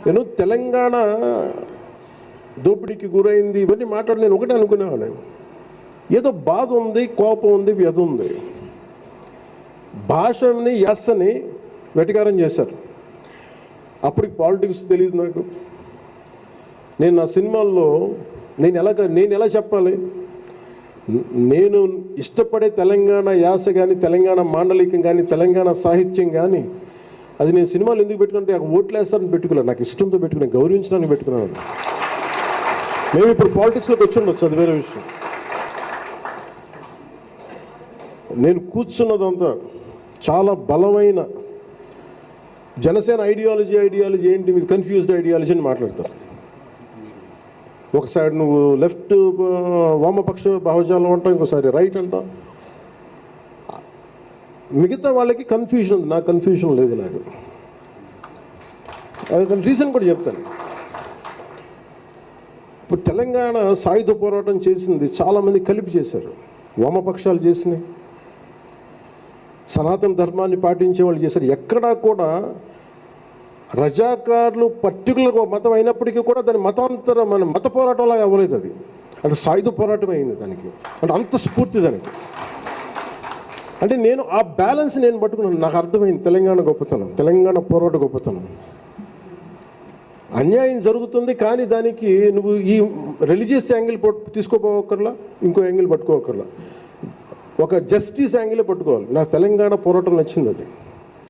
నేను తెలంగాణ దోపిడీకి గురైంది ఇవన్నీ మాట్లాడి నేను ఒకటే అనుకునేవాడిని, ఏదో బాధ ఉంది, కోపం ఉంది, వ్యధ ఉంది. భాషని యాసని వెటకారం చేశారు. అప్పటికి పాలిటిక్స్ తెలియదు నాకు. నేను నా సినిమాల్లో నేను ఎలా చెప్పాలి, నేను ఇష్టపడే తెలంగాణ యాస కానీ, తెలంగాణ మాండలికం కానీ, తెలంగాణ సాహిత్యం కానీ, అది నేను సినిమాలు ఎందుకు పెట్టుకుంటే ఓట్లు వేస్తానని పెట్టుకున్నాను, నాకు ఇష్టంతో పెట్టుకున్నాను, గౌరవించడానికి పెట్టుకున్నాను. మేము ఇప్పుడు పాలిటిక్స్లోకి వచ్చి ఉండొచ్చు, అది వేరే విషయం. నేను కూర్చున్నదంతా చాలా బలమైన జనసేన ఐడియాలజీ ఏంటి, ఇది కన్ఫ్యూజ్డ్ ఐడియాలజీ అని మాట్లాడతారు. ఒక సైడ్ నువ్వు లెఫ్ట్ వామపక్ష భావజాలం అంటావు, ఇంకోసారి రైట్ అంటావు. మిగతా వాళ్ళకి కన్ఫ్యూజన్ ఉంది, నాకు కన్ఫ్యూజన్ లేదు. నాకు అది రీజన్ కూడా చెప్తాను. ఇప్పుడు తెలంగాణ సాయుధ పోరాటం చేసింది చాలామంది కలిపి చేశారు. వామపక్షాలు చేసినాయి, సనాతన ధర్మాన్ని పాటించే వాళ్ళు చేశారు. ఎక్కడా కూడా రజాకారులు పర్టికులర్ మతం అయినప్పటికీ కూడా దాని మత పోరాటంలాగా అవ్వలేదు. అది సాయుధ పోరాటం అయింది దానికి, అంటే అంత స్ఫూర్తి దానికి. అంటే నేను ఆ బ్యాలెన్స్ నేను పట్టుకున్నాను. నాకు అర్థమైంది తెలంగాణ గొప్పతనం, తెలంగాణ పోరాట గొప్పతనం. అన్యాయం జరుగుతుంది, కానీ దానికి నువ్వు ఈ రిలీజియస్ యాంగిల్ తీసుకోపోవక్కర్లా, ఇంకో యాంగిల్ పట్టుకోవక్కర్లా, ఒక జస్టిస్ యాంగిలే పట్టుకోవాలి. నాకు తెలంగాణ పోరాటం నచ్చింది అది.